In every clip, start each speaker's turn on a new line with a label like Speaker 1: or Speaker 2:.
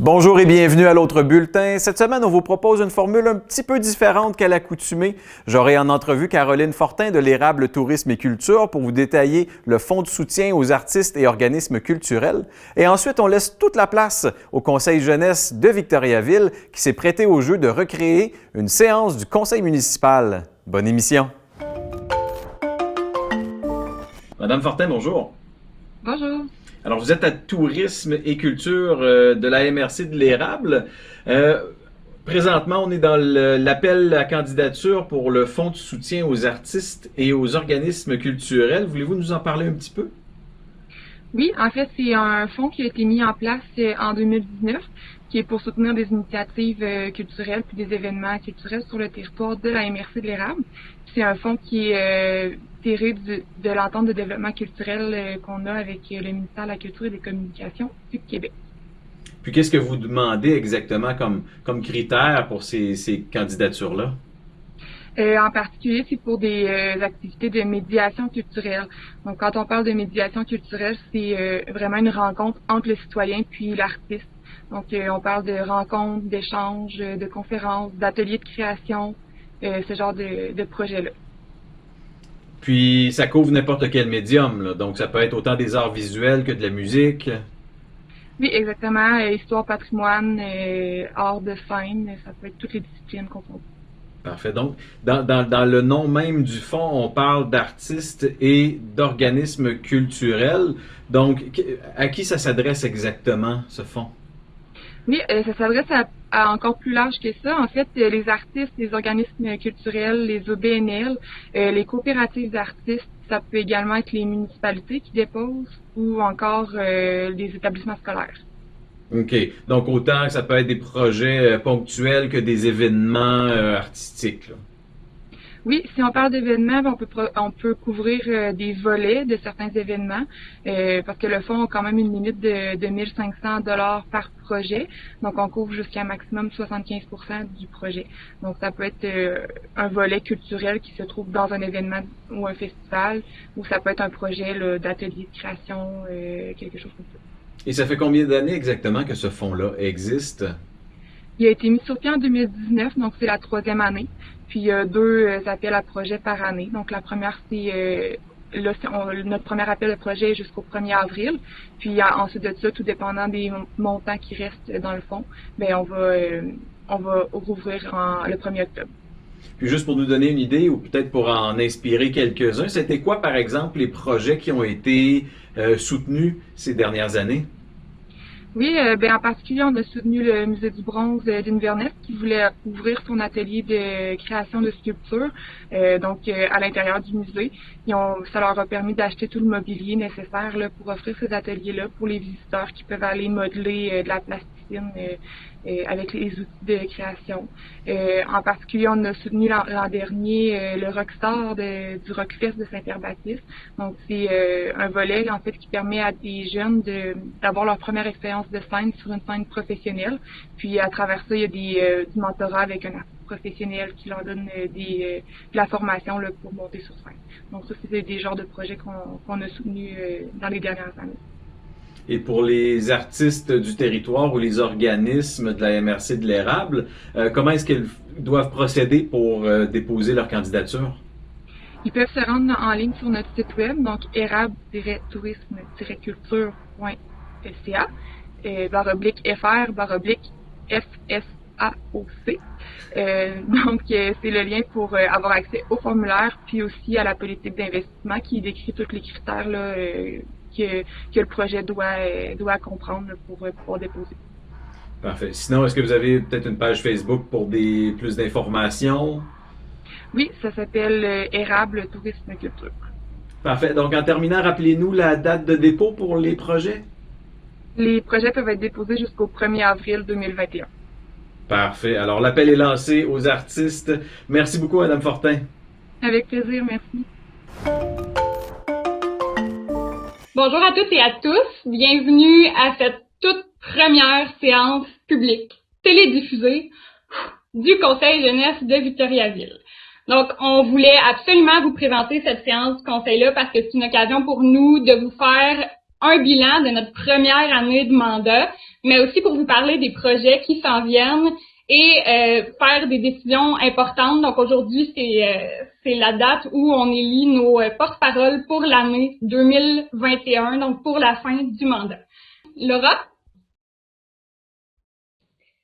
Speaker 1: Bonjour et bienvenue à l'autre bulletin. Cette semaine, on vous propose une formule un petit peu différente qu'à l'accoutumée. J'aurai en entrevue Caroline Fortin de l'Érable Tourisme et Culture pour vous détailler le fonds de soutien aux artistes et organismes culturels. Et ensuite, on laisse toute la place au Conseil jeunesse de Victoriaville qui s'est prêté au jeu de recréer une séance du Conseil municipal. Bonne émission. Madame Fortin, bonjour.
Speaker 2: Bonjour.
Speaker 1: Alors, vous êtes à Tourisme et Culture de la MRC de l'Érable. Présentement, on est dans l'appel à candidature pour le fonds de soutien aux artistes et aux organismes culturels. Voulez-vous nous en parler un petit peu?
Speaker 2: Oui, en fait, c'est un fonds qui a été mis en place en 2019, qui est pour soutenir des initiatives culturelles puis des événements culturels sur le territoire de la MRC de l'Érable. C'est un fonds qui est tiré de l'entente de développement culturel qu'on a avec le ministère de la Culture et des Communications du Québec.
Speaker 1: Puis qu'est-ce que vous demandez exactement comme critères pour ces candidatures-là?
Speaker 2: En particulier, c'est pour des activités de médiation culturelle. Donc, quand on parle de médiation culturelle, c'est vraiment une rencontre entre le citoyen puis l'artiste. Donc, on parle de rencontres, d'échanges, de conférences, d'ateliers de création, ce genre de projet-là.
Speaker 1: Puis, ça couvre n'importe quel médium, là. Donc ça peut être autant des arts visuels que de la musique.
Speaker 2: Oui, exactement. Histoire, patrimoine, art de scène, ça peut être toutes les disciplines confondues.
Speaker 1: Parfait. Donc, dans le nom même du fonds, on parle d'artistes et d'organismes culturels. Donc, à qui ça s'adresse exactement, ce fonds?
Speaker 2: Oui, ça s'adresse à encore plus large que ça. En fait, les artistes, les organismes culturels, les OBNL, les coopératives d'artistes, ça peut également être les municipalités qui déposent ou encore les établissements scolaires.
Speaker 1: OK. Donc, autant que ça peut être des projets ponctuels que des événements artistiques, là.
Speaker 2: Oui, si on parle d'événements, on peut couvrir des volets de certains événements parce que le fonds a quand même une limite de 1500 $ par projet. Donc, on couvre jusqu'à un maximum 75% du projet. Donc, ça peut être un volet culturel qui se trouve dans un événement ou un festival, ou ça peut être un projet d'atelier de création, quelque chose comme ça.
Speaker 1: Et ça fait combien d'années exactement que ce fonds-là existe?
Speaker 2: Il a été mis sur pied en 2019, donc c'est la 3e année. Puis il y a 2 appels à projet par année. Donc la première, c'est notre premier appel à projet est jusqu'au 1er avril. Puis ensuite de ça, tout dépendant des montants qui restent dans le fonds, ben on va rouvrir le 1er octobre.
Speaker 1: Puis juste pour nous donner une idée, ou peut-être pour en inspirer quelques-uns, c'était quoi, par exemple, les projets qui ont été soutenus ces dernières années?
Speaker 2: Oui, en particulier, on a soutenu le Musée du bronze d'Inverness qui voulait ouvrir son atelier de création de sculptures, à l'intérieur du musée. Ça leur a permis d'acheter tout le mobilier nécessaire là, pour offrir ces ateliers-là pour les visiteurs qui peuvent aller modeler de la plasticine avec les outils de création. En particulier, on a soutenu l'an dernier le Rockstar du Rockfest de Saint-Pierre-Baptiste. Donc, c'est un volet en fait qui permet à des jeunes d'avoir leur première expérience de scène sur une scène professionnelle. Puis à travers ça, il y a du mentorat avec un artiste professionnel qui leur donne de la formation là, pour monter sur scène. Donc ça, c'est des genres de projets qu'on a soutenus dans les dernières années.
Speaker 1: Et pour les artistes du territoire ou les organismes de la MRC de l'Érable, comment est-ce qu'ils doivent procéder pour déposer leur candidature?
Speaker 2: Ils peuvent se rendre en ligne sur notre site web, donc érable-tourisme-culture.ca, /FR/FSAOC. C'est le lien pour avoir accès au formulaire, puis aussi à la politique d'investissement qui décrit tous les critères là, que le projet doit comprendre pour pouvoir déposer.
Speaker 1: Parfait. Sinon, est-ce que vous avez peut-être une page Facebook pour plus d'informations?
Speaker 2: Oui, ça s'appelle Érable Tourisme Culture.
Speaker 1: Parfait. Donc, en terminant, rappelez-nous la date de dépôt pour les projets?
Speaker 2: Les projets peuvent être déposés jusqu'au 1er avril 2021.
Speaker 1: Parfait. Alors, l'appel est lancé aux artistes. Merci beaucoup, Madame Fortin.
Speaker 2: Avec plaisir, merci.
Speaker 3: Bonjour à toutes et à tous. Bienvenue à cette toute première séance publique télédiffusée du Conseil jeunesse de Victoriaville. Donc, on voulait absolument vous présenter cette séance du conseil-là parce que c'est une occasion pour nous de vous faire un bilan de notre première année de mandat, mais aussi pour vous parler des projets qui s'en viennent et faire des décisions importantes. Donc aujourd'hui, c'est la date où on élit nos porte-paroles pour l'année 2021, donc pour la fin du mandat. Laura?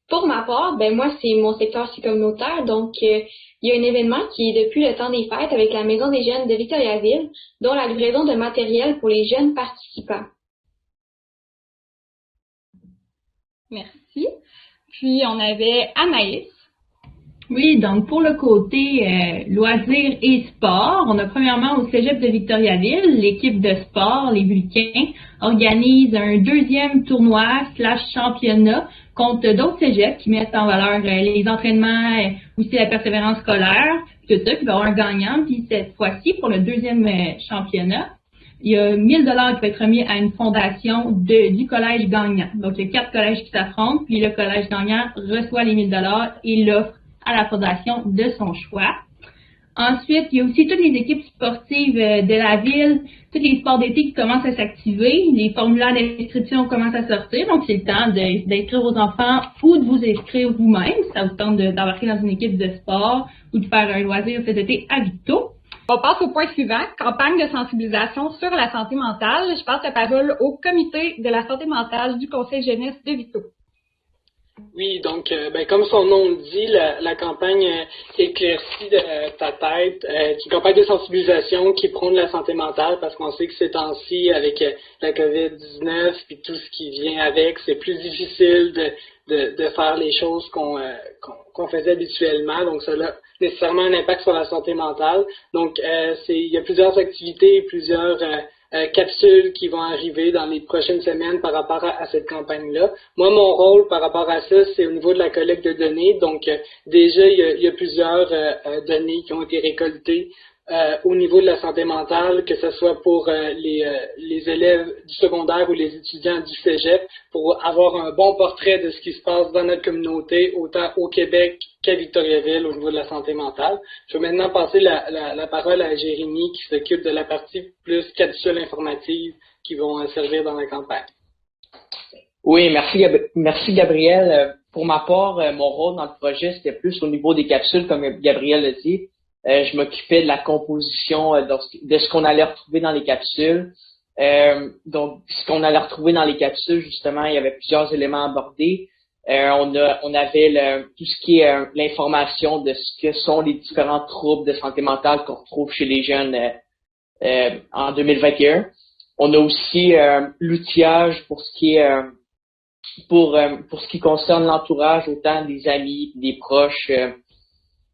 Speaker 4: Pour ma part, moi, c'est mon secteur communautaire. Donc, il y a un événement qui est depuis le temps des fêtes avec la Maison des jeunes de Victoriaville, dont la livraison de matériel pour les jeunes participants.
Speaker 3: Merci. Puis, on avait Anaïs.
Speaker 5: Oui, donc pour le côté loisirs et sport, on a premièrement au Cégep de Victoriaville, l'équipe de sport, les Vulcains, organise un deuxième tournoi / championnat contre d'autres cégeps qui mettent en valeur les entraînements, aussi la persévérance scolaire, tout ça, puis il va y avoir un gagnant. Puis cette fois-ci, pour le deuxième championnat, il y a 1000 $ qui va être remis à une fondation du collège gagnant. Donc, il y a 4 collèges qui s'affrontent, puis le collège gagnant reçoit les 1000 $ et l'offre à la fondation de son choix. Ensuite, il y a aussi toutes les équipes sportives de la ville, tous les sports d'été qui commencent à s'activer, les formulaires d'inscription commencent à sortir, donc c'est le temps d'inscrire vos enfants ou de vous inscrire vous-même, si ça vous tente d'embarquer dans une équipe de sport ou de faire un loisir cet été à Victo.
Speaker 3: On passe au point suivant, campagne de sensibilisation sur la santé mentale. Je passe la parole au comité de la santé mentale du Conseil jeunesse de Victo.
Speaker 6: Oui, donc, comme son nom le dit, la campagne éclaircie de ta tête, qui est une campagne de sensibilisation qui prône la santé mentale, parce qu'on sait que ces temps-ci, avec la COVID-19 puis tout ce qui vient avec, c'est plus difficile de faire les choses qu'on faisait habituellement. Donc, ça a nécessairement un impact sur la santé mentale. Donc, il y a plusieurs activités, plusieurs capsules qui vont arriver dans les prochaines semaines par rapport à cette campagne-là. Moi, mon rôle par rapport à ça, c'est au niveau de la collecte de données. Donc, déjà, il y a plusieurs données qui ont été récoltées au niveau de la santé mentale, que ce soit pour les élèves du secondaire ou les étudiants du cégep, pour avoir un bon portrait de ce qui se passe dans notre communauté, autant au Québec qu'à Victoriaville au niveau de la santé mentale. Je vais maintenant passer la parole à Jérémy qui s'occupe de la partie plus capsules informatives qui vont servir dans la campagne.
Speaker 7: Oui, merci Gabriel. Pour ma part, mon rôle dans le projet, c'était plus au niveau des capsules, comme Gabriel l'a dit. Je m'occupais de la composition de ce qu'on allait retrouver dans les capsules. Donc, ce qu'on allait retrouver dans les capsules, justement, il y avait plusieurs éléments abordés. On avait tout ce qui est l'information de ce que sont les différents troubles de santé mentale qu'on retrouve chez les jeunes en 2021. On a aussi l'outillage pour ce qui est pour ce qui concerne l'entourage, autant des amis, des proches,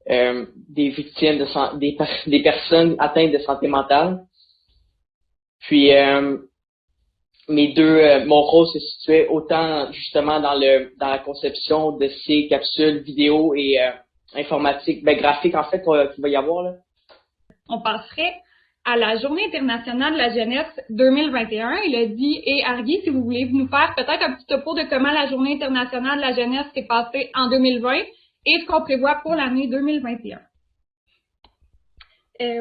Speaker 7: des victimes des personnes atteintes de santé mentale. Puis mon rôle se situait autant justement dans la conception de ces capsules vidéo et informatiques, graphiques en fait qu'il va y avoir là.
Speaker 3: On passerait à la Journée internationale de la jeunesse 2021. Elodie et Hargy, si vous voulez nous faire peut-être un petit topo de comment la Journée internationale de la jeunesse s'est passée en 2020 et ce qu'on prévoit pour l'année 2021.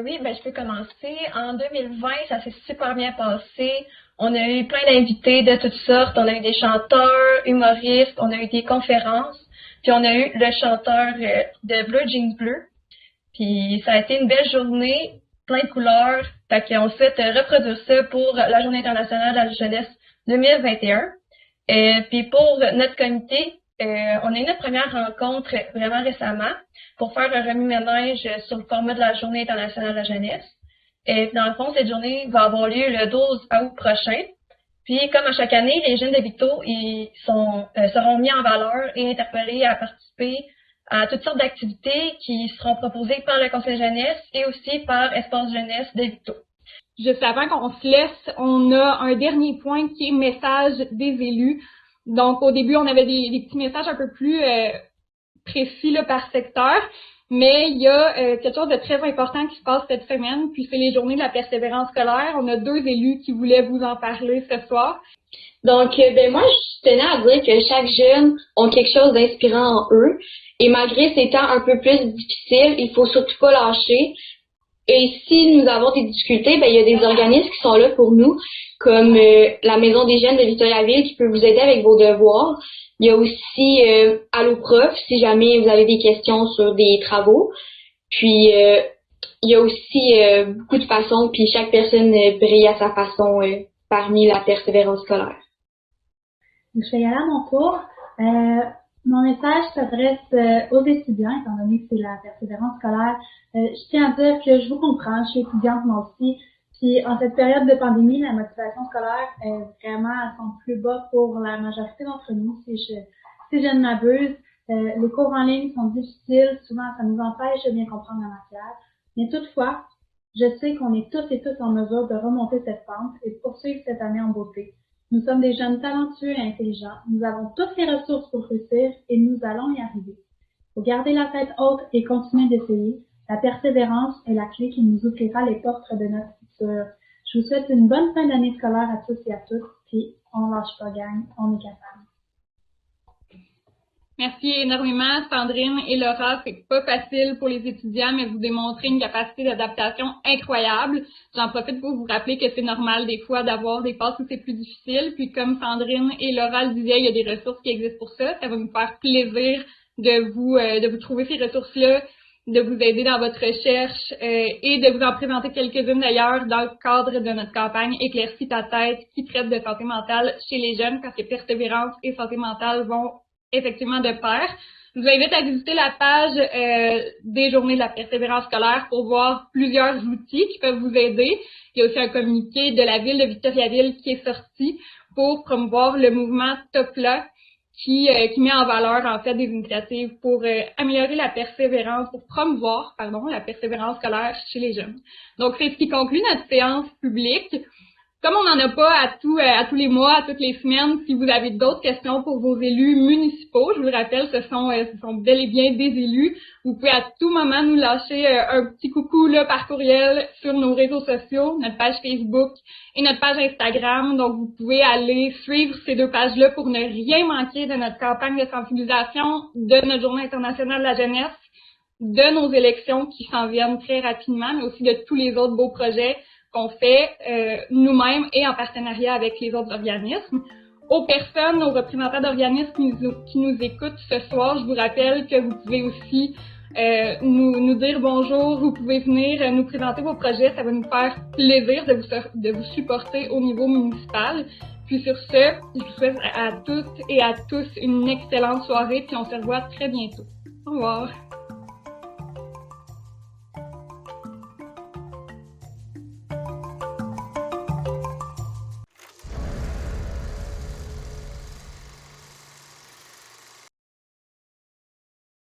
Speaker 8: Oui, je peux commencer. En 2020, ça s'est super bien passé. On a eu plein d'invités de toutes sortes. On a eu des chanteurs, humoristes, on a eu des conférences. Puis on a eu le chanteur de Bleu Jeans Bleu. Puis ça a été une belle journée, plein de couleurs. Fait qu'on souhaite reproduire ça pour la Journée internationale de la jeunesse 2021. Puis pour notre comité, on a eu notre première rencontre vraiment récemment pour faire un remue-ménage sur le format de la Journée internationale de la jeunesse. Et dans le fond, cette journée va avoir lieu le 12 août prochain. Puis, comme à chaque année, les jeunes de Victo seront mis en valeur et interpellés à participer à toutes sortes d'activités qui seront proposées par le Conseil jeunesse et aussi par Espace jeunesse de Victo.
Speaker 3: Juste avant qu'on se laisse, on a un dernier point qui est message des élus. Donc, au début, on avait des petits messages un peu plus précis là, par secteur, mais il y a quelque chose de très important qui se passe cette semaine, puis c'est les journées de la persévérance scolaire. On a 2 élus qui voulaient vous en parler ce soir.
Speaker 4: Donc, moi, je tenais à dire que chaque jeune a quelque chose d'inspirant en eux, et malgré ces temps un peu plus difficiles, il faut surtout pas lâcher. Et si nous avons des difficultés, ben il y a des organismes qui sont là pour nous, comme la Maison des jeunes de Victoriaville qui peut vous aider avec vos devoirs. Il y a aussi Allo Prof si jamais vous avez des questions sur des travaux. Puis il y a aussi beaucoup de façons, puis chaque personne brille à sa façon parmi la persévérance scolaire.
Speaker 9: Je vais y aller à mon tour. Mon message s'adresse aux étudiants, étant donné que c'est la persévérance scolaire. Je tiens à dire que je vous comprends, je suis étudiante moi aussi. Puis en cette période de pandémie, la motivation scolaire est vraiment à son plus bas pour la majorité d'entre nous, si je ne m'abuse. Les cours en ligne sont difficiles, souvent ça nous empêche de bien comprendre la matière. Mais toutefois, je sais qu'on est toutes et tous en mesure de remonter cette pente et de poursuivre cette année en beauté. Nous sommes des jeunes talentueux et intelligents. Nous avons toutes les ressources pour réussir et nous allons y arriver. Il faut garder la tête haute et continuer d'essayer. La persévérance est la clé qui nous ouvrira les portes de notre futur. Je vous souhaite une bonne fin d'année scolaire à tous et à toutes. Puis, on lâche pas, gang. On est capable.
Speaker 3: Merci énormément, Sandrine et Laura. C'est pas facile pour les étudiants, mais vous démontrez une capacité d'adaptation incroyable. J'en profite pour vous rappeler que c'est normal des fois d'avoir des phases où c'est plus difficile. Puis comme Sandrine et Laura le disaient, il y a des ressources qui existent pour ça. Ça va nous faire plaisir de vous trouver ces ressources-là, de vous aider dans votre recherche et de vous en présenter quelques-unes d'ailleurs dans le cadre de notre campagne Éclaircis ta tête qui traite de santé mentale chez les jeunes parce que persévérance et santé mentale vont effectivement de pair. Je vous invite à visiter la page des journées de la persévérance scolaire pour voir plusieurs outils qui peuvent vous aider. Il y a aussi un communiqué de la ville de Victoriaville qui est sorti pour promouvoir le mouvement TOPLA qui met en valeur en fait des initiatives pour améliorer la persévérance, pour promouvoir la persévérance scolaire chez les jeunes. Donc c'est ce qui conclut notre séance publique. Comme on n'en a pas à tous les mois, à toutes les semaines, si vous avez d'autres questions pour vos élus municipaux, je vous le rappelle, ce sont bel et bien des élus. Vous pouvez à tout moment nous lâcher un petit coucou là par courriel sur nos réseaux sociaux, notre page Facebook et notre page Instagram. Donc vous pouvez aller suivre ces deux pages-là pour ne rien manquer de notre campagne de sensibilisation, de notre Journée internationale de la jeunesse, de nos élections qui s'en viennent très rapidement, mais aussi de tous les autres beaux projets qu'on fait nous-mêmes et en partenariat avec les autres organismes. Aux personnes, aux représentants d'organismes qui nous écoutent ce soir, je vous rappelle que vous pouvez aussi nous dire bonjour, vous pouvez venir nous présenter vos projets, ça va nous faire plaisir de vous supporter au niveau municipal. Puis sur ce, je vous souhaite à toutes et à tous une excellente soirée, puis on se revoit très bientôt. Au revoir.